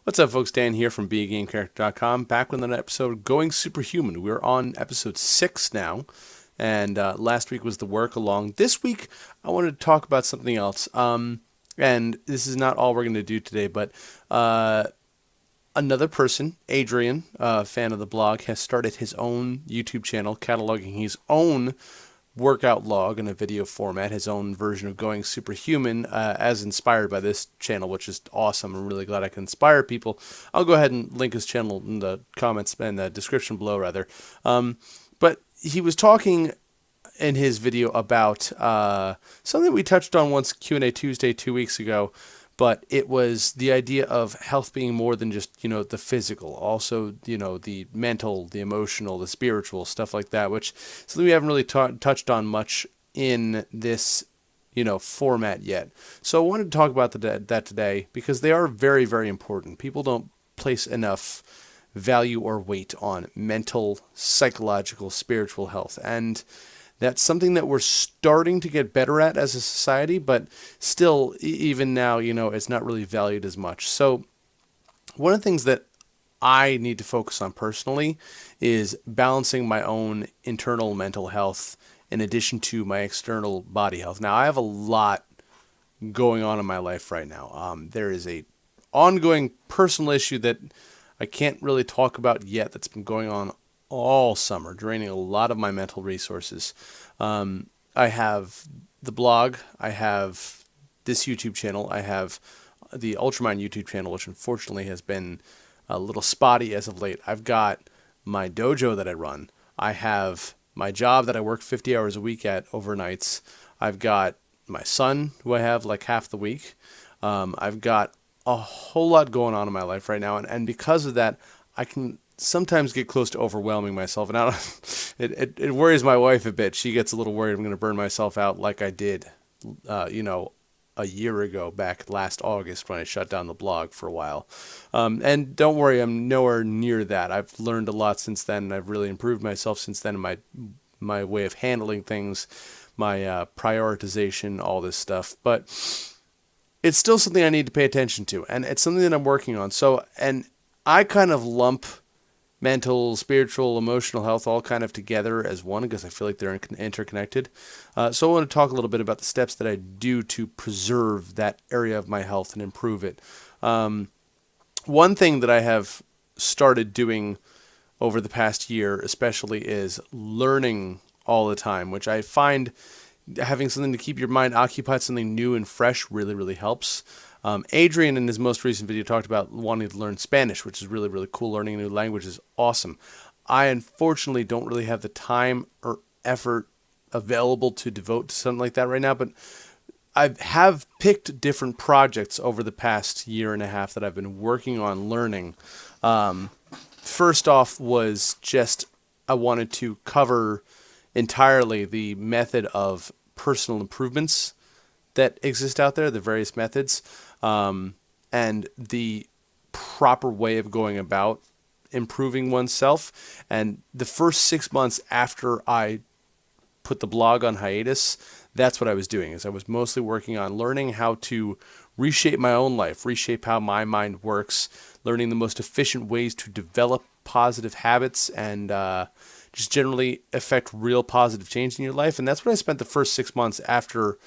What's up, folks? Dan here from BeAGameCharacter.com, back with another episode of Going Superhuman. We're on episode 6 now, and last week was the work along. This week, I wanted to talk about something else, and this is not all we're going to do today, but another person, Adrian, a fan of the blog, has started his own YouTube channel, cataloging his own workout log in a video format, his own version of Going Superhuman, as inspired by this channel, which is awesome. I'm really glad I can inspire people. I'll go ahead and link his channel in the comments and the description below, rather. But he was talking in his video about something we touched on once Q&A Tuesday 2 weeks ago, but it was the idea of health being more than just, the physical, also, the mental, the emotional, the spiritual, stuff like that, which is something we haven't really touched on much in this, format yet. So I wanted to talk about that today because they are very, very important. People don't place enough value or weight on mental, psychological, spiritual health. And that's something that we're starting to get better at as a society, but still, even now, it's not really valued as much. So one of the things that I need to focus on personally is balancing my own internal mental health in addition to my external body health. Now, I have a lot going on in my life right now. There is a ongoing personal issue that I can't really talk about yet that's been going on all summer, draining a lot of my mental resources. I have the blog, I have this YouTube channel, I have the Ultramind YouTube channel, which unfortunately has been a little spotty as of late. I've got my dojo that I run. I have my job that I work 50 hours a week at overnights. I've got my son, who I have like half the week. I've got a whole lot going on in my life right now, and because of that, I can sometimes get close to overwhelming myself, and it worries my wife a bit. She gets a little worried I'm going to burn myself out like I did, a year ago, back last August when I shut down the blog for a while. And don't worry, I'm nowhere near that. I've learned a lot since then, and I've really improved myself since then in my way of handling things, my prioritization, all this stuff. But it's still something I need to pay attention to, and it's something that I'm working on. So, and I kind of lump mental, spiritual, emotional health all kind of together as one because I feel like they're interconnected. So I want to talk a little bit about the steps that I do to preserve that area of my health and improve it. One thing that I have started doing over the past year especially is learning all the time, which I find having something to keep your mind occupied, something new and fresh, really, really helps. Adrian, in his most recent video, talked about wanting to learn Spanish, which is really, really cool. Learning a new language is awesome. I, unfortunately, don't really have the time or effort available to devote to something like that right now, but I have picked different projects over the past year and a half that I've been working on learning. First off was just I wanted to cover entirely the method of personal improvements that exist out there, the various methods, and the proper way of going about improving oneself. And the first 6 months after I put the blog on hiatus, that's what I was doing, is I was mostly working on learning how to reshape my own life, reshape how my mind works, learning the most efficient ways to develop positive habits and just generally affect real positive change in your life. And that's what I spent the first 6 months after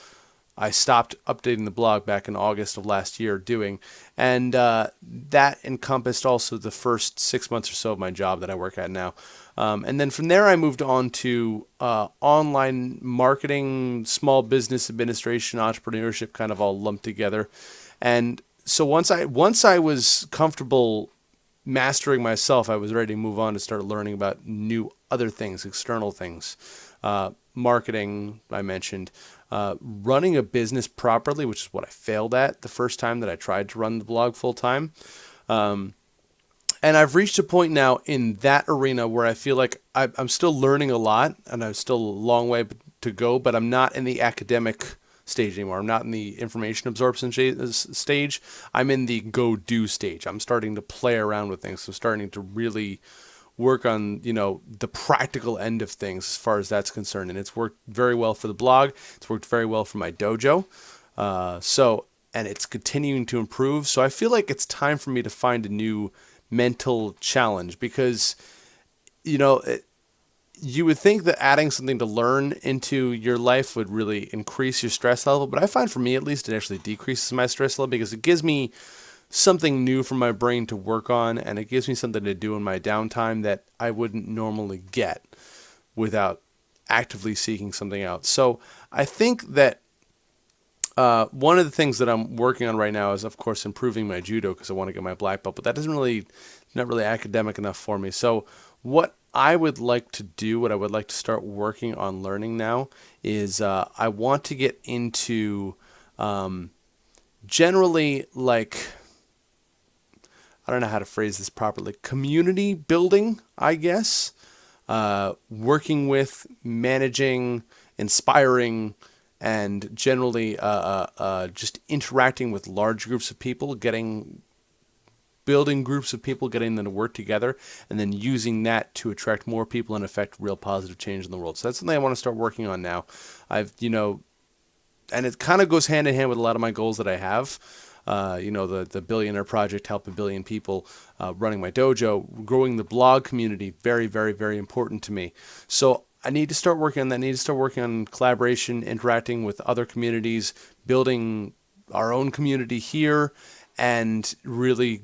I stopped updating the blog back in August of last year doing. And that encompassed also the first 6 months or so of my job that I work at now. And then from there, I moved on to online marketing, small business administration, entrepreneurship, kind of all lumped together. And so once I was comfortable mastering myself, I was ready to move on to start learning about new other things, external things. Marketing, I mentioned. Running a business properly, which is what I failed at the first time that I tried to run the blog full time. And I've reached a point now in that arena where I feel like I'm still learning a lot, and I'm still a long way to go, but I'm not in the academic stage anymore. I'm not in the information absorption stage. I'm in the go-do stage. I'm starting to play around with things. So starting to really work on, the practical end of things as far as that's concerned. And it's worked very well for the blog. It's worked very well for my dojo. and it's continuing to improve. So I feel like it's time for me to find a new mental challenge because, you know, you would think that adding something to learn into your life would really increase your stress level, but I find for me at least it actually decreases my stress level because it gives me something new for my brain to work on, and it gives me something to do in my downtime that I wouldn't normally get without actively seeking something out. So I think that one of the things that I'm working on right now is, of course, improving my judo because I want to get my black belt, but that doesn't really, not really academic enough for me. So what I would like to do, what I would like to start working on learning now is I want to get into generally like, I don't know how to phrase this properly, community building, I guess. Working with, managing, inspiring, and generally just interacting with large groups of people, building groups of people, getting them to work together, and then using that to attract more people and affect real positive change in the world. So that's something I want to start working on now. And it kind of goes hand in hand with a lot of my goals that I have. The billionaire project, help a billion people, running my dojo, growing the blog community, very, very, very important to me. So I need to start working on that. I need to start working on collaboration, interacting with other communities, building our own community here, and really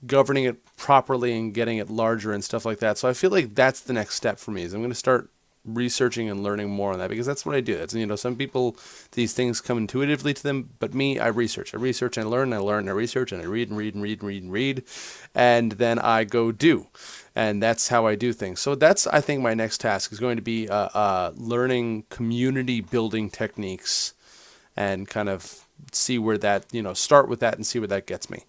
governing it properly and getting it larger and stuff like that. So I feel like that's the next step for me is I'm going to start researching and learning more on that because that's what I do. That's, some people, these things come intuitively to them, but me, I research and I learn, I research and I read and read and read and read and read, and then I go do. And that's how I do things. So that's, I think, my next task is going to be learning community building techniques and kind of see where that, start with that and see where that gets me.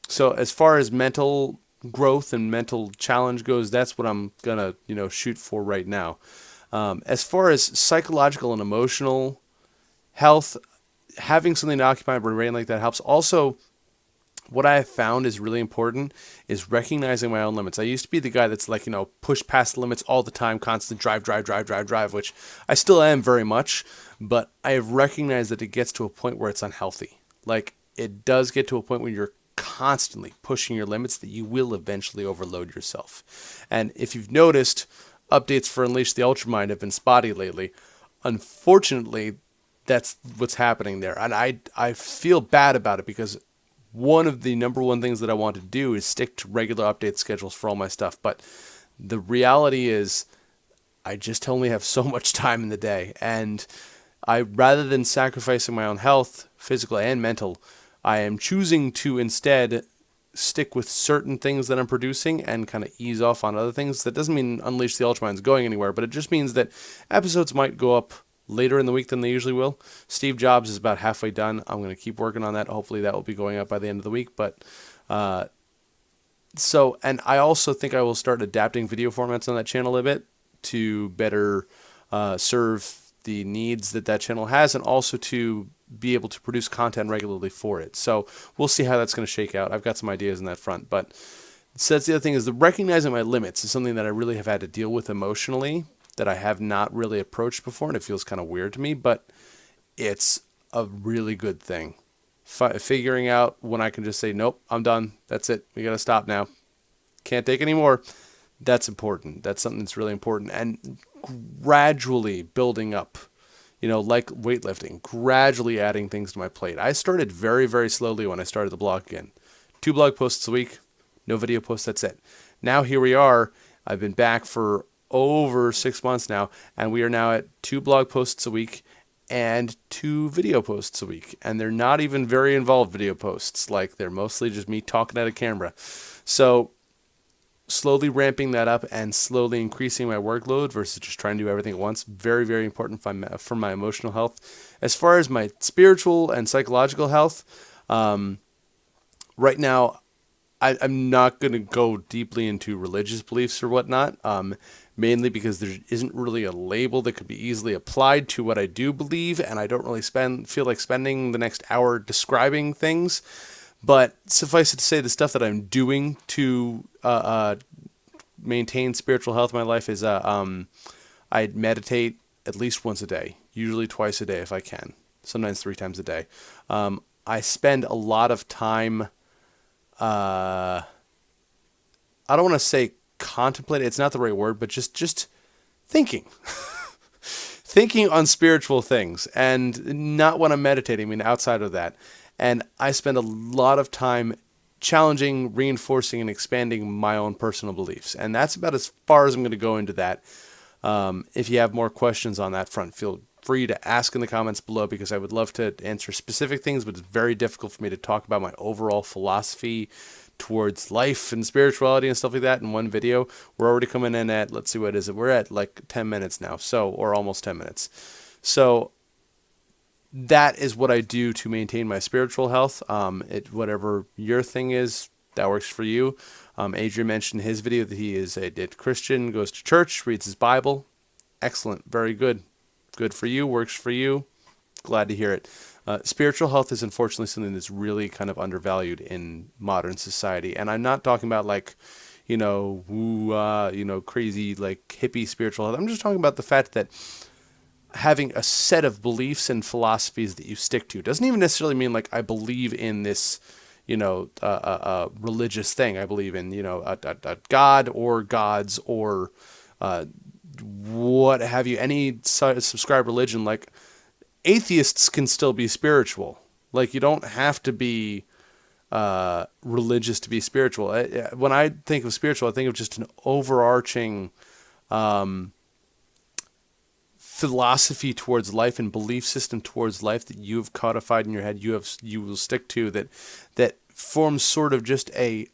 So as far as mental growth and mental challenge goes, that's what I'm gonna, shoot for right now. As far as psychological and emotional health, having something to occupy my brain like that helps. Also, what I have found is really important is recognizing my own limits. I used to be the guy that's like, push past the limits all the time, constant drive, which I still am very much, but I have recognized that it gets to a point where it's unhealthy. Like, it does get to a point where you're constantly pushing your limits that you will eventually overload yourself. And if you've noticed, updates for Unleash the Ultramind have been spotty lately. Unfortunately, that's what's happening there. And I feel bad about it because one of the number one things that I want to do is stick to regular update schedules for all my stuff. But the reality is I just only have so much time in the day. And rather than sacrificing my own health, physical and mental, I am choosing to instead stick with certain things that I'm producing and kind of ease off on other things. That doesn't mean Unleash the Ultramind's going anywhere, but it just means that episodes might go up later in the week than they usually will. Steve Jobs is about halfway done. I'm going to keep working on that. Hopefully that will be going up by the end of the week. But and I also think I will start adapting video formats on that channel a bit to better serve the needs that channel has, and also to be able to produce content regularly for it. So we'll see how that's going to shake out. I've got some ideas in that front. But so that's the other thing, is the recognizing my limits is something that I really have had to deal with emotionally that I have not really approached before, and it feels kind of weird to me, but it's a really good thing. Figuring out when I can just say, nope, I'm done. That's it. We got to stop now. Can't take any more. That's important. That's something that's really important. And gradually building up, like weightlifting, gradually adding things to my plate. I started very, very slowly when I started the blog again. 2 blog posts a week, no video posts, that's it. Now here we are. I've been back for over 6 months now, and we are now at 2 blog posts a week and 2 video posts a week. And they're not even very involved video posts. Like, they're mostly just me talking at a camera. So slowly ramping that up and slowly increasing my workload versus just trying to do everything at once. Very, very important for my emotional health. As far as my spiritual and psychological health, right now, I'm not going to go deeply into religious beliefs or whatnot, mainly because there isn't really a label that could be easily applied to what I do believe, and I don't really feel like spending the next hour describing things. But suffice it to say, the stuff that I'm doing to maintain spiritual health in my life is I meditate at least once a day, usually twice a day if I can. sometimes 3 times a day. I spend a lot of time, I don't want to say contemplate, it's not the right word, but just thinking. Thinking on spiritual things, and not when I'm meditating, I mean outside of that. And I spend a lot of time challenging, reinforcing, and expanding my own personal beliefs. And that's about as far as I'm going to go into that. If you have more questions on that front, feel free to ask in the comments below, because I would love to answer specific things, but it's very difficult for me to talk about my overall philosophy towards life and spirituality and stuff like that in one video. We're already coming in at, let's see, what is it? We're at like 10 minutes now, or almost 10 minutes. So that is what I do to maintain my spiritual health. Whatever your thing is, that works for you. Adrian mentioned in his video that he is a Christian, goes to church, reads his Bible. Excellent. Very good. Good for you. Works for you. Glad to hear it. Spiritual health is unfortunately something that's really kind of undervalued in modern society. And I'm not talking about like, crazy like hippie spiritual health. I'm just talking about the fact that having a set of beliefs and philosophies that you stick to doesn't even necessarily mean like I believe in this, religious thing. I believe in, a God or gods or what have you, any subscribed religion. Like, atheists can still be spiritual. Like, you don't have to be religious to be spiritual. When I think of spiritual, I think of just an overarching philosophy towards life and belief system towards life that you've codified in your head, you will stick to, that forms sort of just a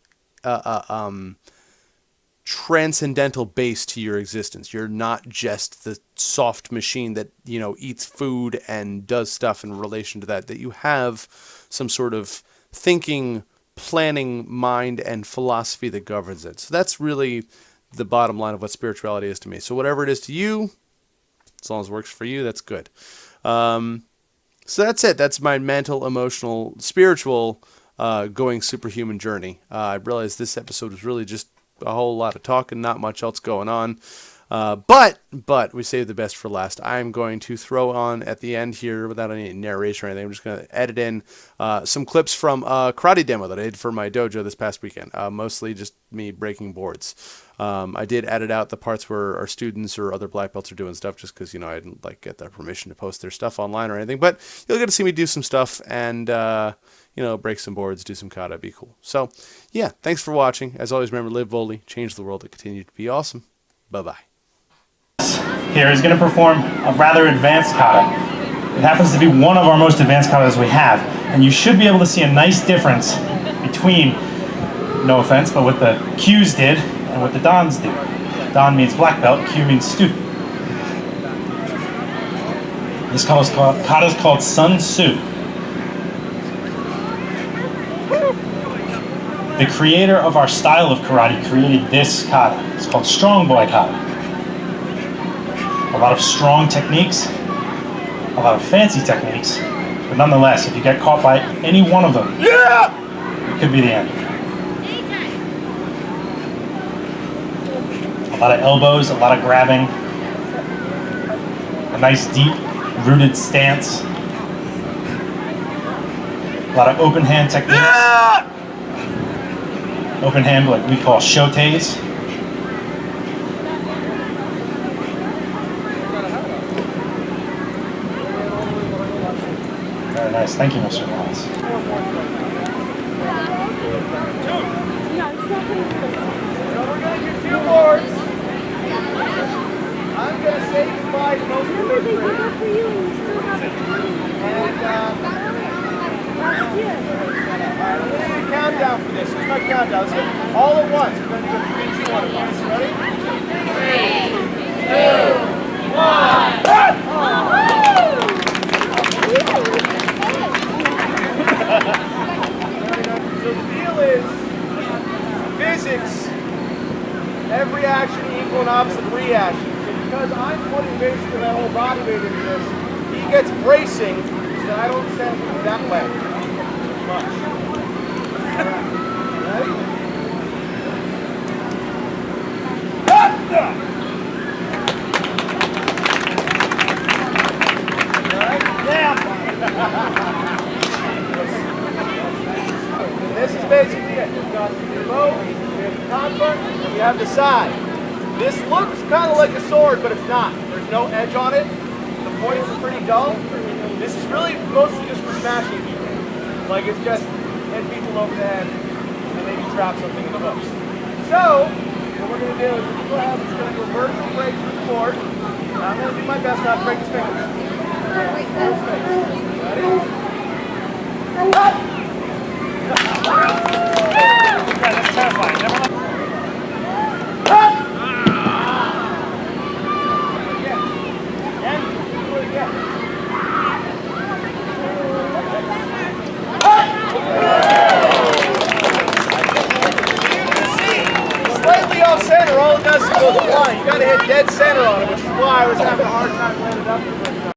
transcendental base to your existence. You're not just the soft machine that, eats food and does stuff in relation to that you have some sort of thinking, planning mind and philosophy that governs it. So that's really the bottom line of what spirituality is to me. So whatever it is to you, as long as it works for you, that's good. So that's it. That's my mental, emotional, spiritual going superhuman journey. I realized this episode was really just a whole lot of talking, not much else going on. But we saved the best for last. I'm going to throw on at the end here, without any narration or anything, I'm just going to edit in some clips from a karate demo that I did for my dojo this past weekend. Mostly just me breaking boards. I did edit out the parts where our students or other black belts are doing stuff, just because, I didn't get their permission to post their stuff online or anything. But you'll get to see me do some stuff and, break some boards, do some kata. It'd be cool. So, yeah, thanks for watching. As always, remember, live boldly, change the world, and continue to be awesome. Bye-bye. Here is going to perform a rather advanced kata. It happens to be one of our most advanced katas we have, and you should be able to see a nice difference between, no offense, but what the Qs did and what the Dans did. Dan means black belt, Q means student. This kata is called Sun Tzu. The creator of our style of karate created this kata. It's called Strong Boy Kata. A lot of strong techniques, a lot of fancy techniques, but nonetheless, if you get caught by any one of them, it could be the end. A lot of elbows, a lot of grabbing, a nice deep rooted stance, a lot of open hand techniques, open hand like we call shotes. Very nice. Thank you, Mr. Wallace. So we're going to do 2 boards. I'm going to say goodbye to most of the group. And I'm going to do a countdown for this. Here's my countdown. Let's go all at once. We're going to do 3, 2, 1 at once. Ready? 3, 2, 1. So the deal is, physics, every action equal and opposite reaction. And because I'm putting basically my whole body weight into this, he gets bracing so that I don't send him that way. Much. Alright. Ready? Alright, now. got the remote, we have the contact, and we have the side. This looks kind of like a sword, but it's not. There's no edge on it. The points are pretty dull. This is really mostly just for smashing people. Like it's just hit people over the head and maybe trap something in the hooks. So, what we're going to do is we're going to go vertical break through the board. I'm going to do my best not to break his fingers. Ready?